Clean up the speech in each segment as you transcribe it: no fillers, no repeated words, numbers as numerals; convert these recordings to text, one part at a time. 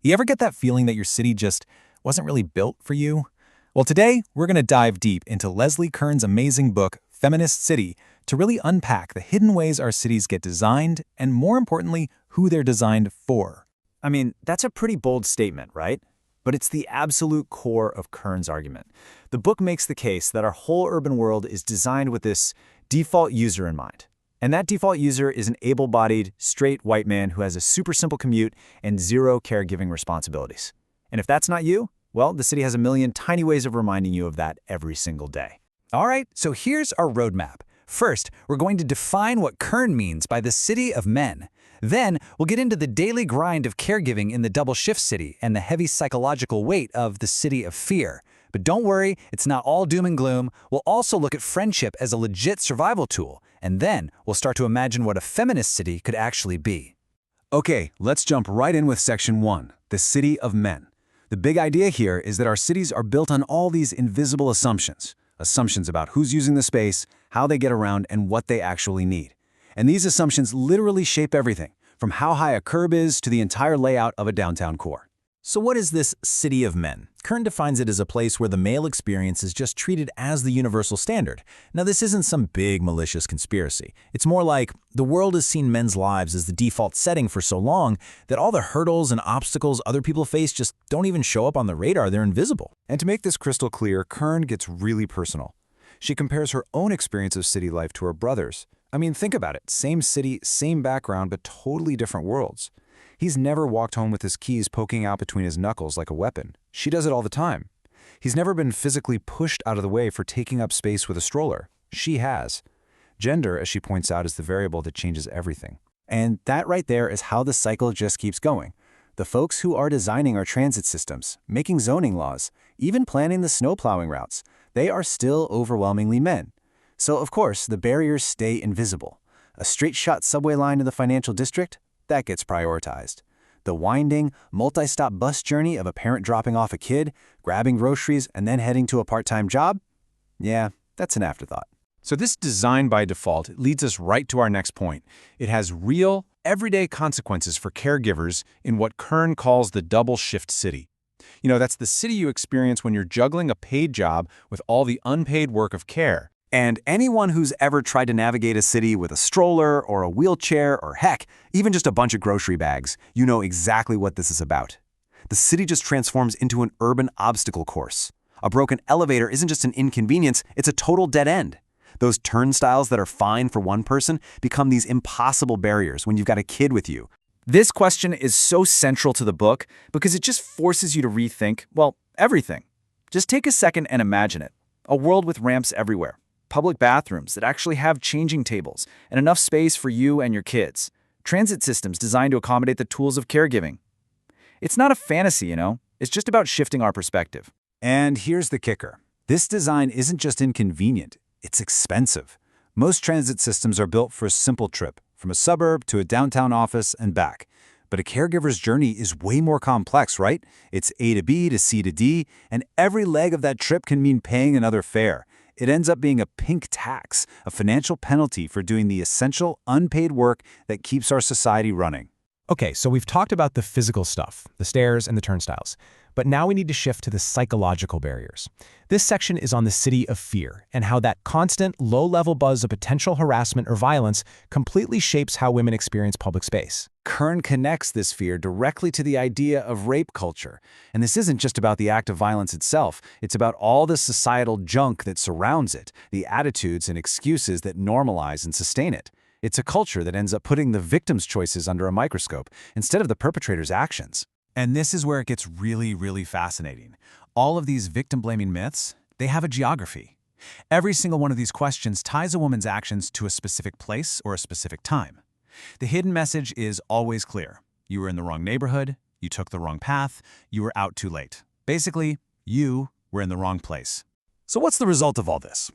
Do you ever get that feeling that your city just wasn't really built for you? Well, today, we're going to dive deep into Leslie Kern's amazing book, Feminist City, to really unpack the hidden ways our cities get designed and, more importantly, who they're designed for. I mean, that's a pretty bold statement, right? But it's the absolute core of Kern's argument. The book makes the case that our whole urban world is designed with this default user in mind. And that default user is an able-bodied, straight white man who has a super simple commute and zero caregiving responsibilities. And if that's not you, well, the city has a million tiny ways of reminding you of that every single day. All right, so here's our roadmap. First, we're going to define what Kern means by the city of men. Then, we'll get into the daily grind of caregiving in the double-shift city and the heavy psychological weight of the city of fear. But don't worry, it's not all doom and gloom. We'll also look at friendship as a legit survival tool. And then, we'll start to imagine what a feminist city could actually be. Okay, let's jump right in with Section 1, the city of men. The big idea here is that our cities are built on all these invisible assumptions. Assumptions about who's using the space, how they get around, and what they actually need. And these assumptions literally shape everything, from how high a curb is to the entire layout of a downtown core. So what is this city of men? Kern defines it as a place where the male experience is just treated as the universal standard. Now, this isn't some big malicious conspiracy. It's more like the world has seen men's lives as the default setting for so long that all the hurdles and obstacles other people face just don't even show up on the radar. They're invisible. And to make this crystal clear, Kern gets really personal. She compares her own experience of city life to her brother's. I mean, think about it. Same city, same background, but totally different worlds. He's never walked home with his keys poking out between his knuckles like a weapon. She does it all the time. He's never been physically pushed out of the way for taking up space with a stroller. She has. Gender, as she points out, is the variable that changes everything. And that right there is how the cycle just keeps going. The folks who are designing our transit systems, making zoning laws, even planning the snow plowing routes, they are still overwhelmingly men. So, of course, the barriers stay invisible. A straight-shot subway line in the financial district? That gets prioritized. The winding, multi-stop bus journey of a parent dropping off a kid, grabbing groceries, and then heading to a part-time job? Yeah, that's an afterthought. So this design by default leads us right to our next point. It has real, everyday consequences for caregivers in what Kern calls the double-shift city. You know, that's the city you experience when you're juggling a paid job with all the unpaid work of care. And anyone who's ever tried to navigate a city with a stroller or a wheelchair or heck, even just a bunch of grocery bags, you know exactly what this is about. The city just transforms into an urban obstacle course. A broken elevator isn't just an inconvenience, it's a total dead end. Those turnstiles that are fine for one person become these impossible barriers when you've got a kid with you. This question is so central to the book because it just forces you to rethink, well, everything. Just take a second and imagine it. A world with ramps everywhere. Public bathrooms that actually have changing tables and enough space for you and your kids. Transit systems designed to accommodate the tools of caregiving. It's not a fantasy, you know. It's just about shifting our perspective. And here's the kicker. This design isn't just inconvenient, it's expensive. Most transit systems are built for a simple trip, from a suburb to a downtown office and back. But a caregiver's journey is way more complex, right? It's A to B to C to D, and every leg of that trip can mean paying another fare. It ends up being a pink tax, a financial penalty for doing the essential, unpaid work that keeps our society running. Okay, so we've talked about the physical stuff, the stairs and the turnstiles. But now we need to shift to the psychological barriers. This section is on the city of fear and how that constant, low-level buzz of potential harassment or violence completely shapes how women experience public space. Kern connects this fear directly to the idea of rape culture. And this isn't just about the act of violence itself. It's about all the societal junk that surrounds it, the attitudes and excuses that normalize and sustain it. It's a culture that ends up putting the victim's choices under a microscope instead of the perpetrator's actions. And this is where it gets really, really fascinating. All of these victim-blaming myths, they have a geography. Every single one of these questions ties a woman's actions to a specific place or a specific time. The hidden message is always clear. You were in the wrong neighborhood, you took the wrong path, you were out too late. Basically, you were in the wrong place. So what's the result of all this?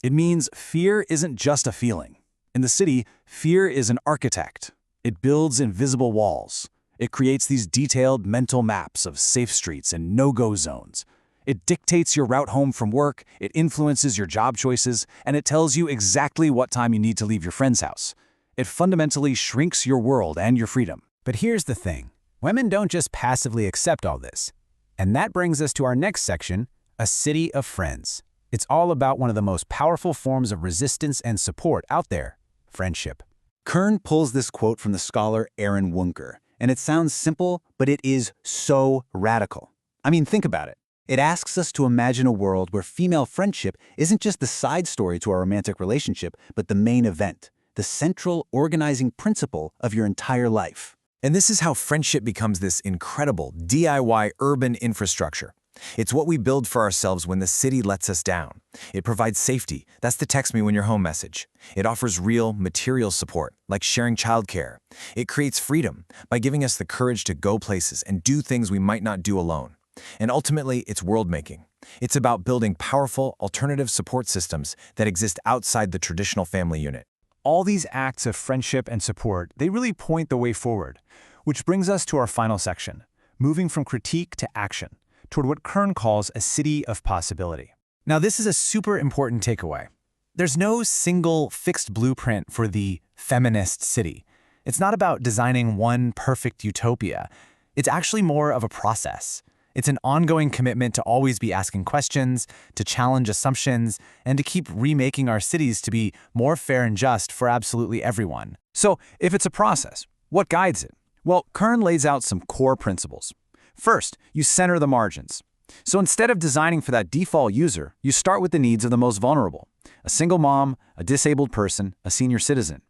It means fear isn't just a feeling. In the city, fear is an architect. It builds invisible walls. It creates these detailed mental maps of safe streets and no-go zones. It dictates your route home from work, it influences your job choices, and it tells you exactly what time you need to leave your friend's house. It fundamentally shrinks your world and your freedom. But here's the thing. women don't just passively accept all this. And that brings us to our next section, a city of friends. It's all about one of the most powerful forms of resistance and support out there, friendship. Kern pulls this quote from the scholar Aaron Wunker, and it sounds simple, but it is so radical. I mean, think about it. It asks us to imagine a world where female friendship isn't just the side story to our romantic relationship, but the main event, the central organizing principle of your entire life. And this is how friendship becomes this incredible DIY urban infrastructure. It's what we build for ourselves when the city lets us down. It provides safety. That's the text me when you're home message. It offers real, material support, like sharing childcare. It creates freedom by giving us the courage to go places and do things we might not do alone. And ultimately, it's world-making. It's about building powerful, alternative support systems that exist outside the traditional family unit. All these acts of friendship and support, they really point the way forward, which brings us to our final section, moving from critique to action, toward what Kern calls a city of possibility. Now, this is a super important takeaway. There's no single fixed blueprint for the feminist city. It's not about designing one perfect utopia. It's actually more of a process. It's an ongoing commitment to always be asking questions, to challenge assumptions, and to keep remaking our cities to be more fair and just for absolutely everyone. So, if it's a process, what guides it? Well, Kern lays out some core principles. First, you center the margins. So instead of designing for that default user, you start with the needs of the most vulnerable: a single mom, a disabled person, a senior citizen.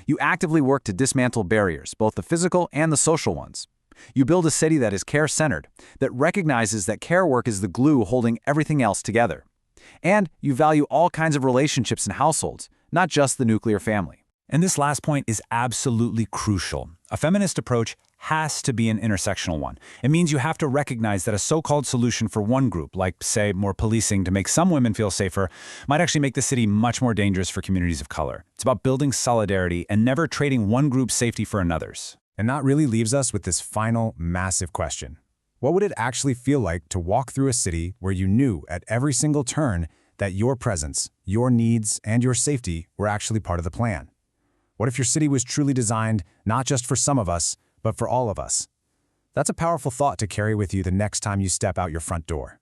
You actively work to dismantle barriers, both the physical and the social ones. You build a city that is care-centered, that recognizes that care work is the glue holding everything else together. And you value all kinds of relationships and households, not just the nuclear family. And this last point is absolutely crucial. A feminist approach has to be an intersectional one. It means you have to recognize that a so-called solution for one group, like, say, more policing to make some women feel safer, might actually make the city much more dangerous for communities of color. It's about building solidarity and never trading one group's safety for another's. And that really leaves us with this final, massive question. What would it actually feel like to walk through a city where you knew at every single turn that your presence, your needs, and your safety were actually part of the plan? What if your city was truly designed not just for some of us, but for all of us? That's a powerful thought to carry with you the next time you step out your front door.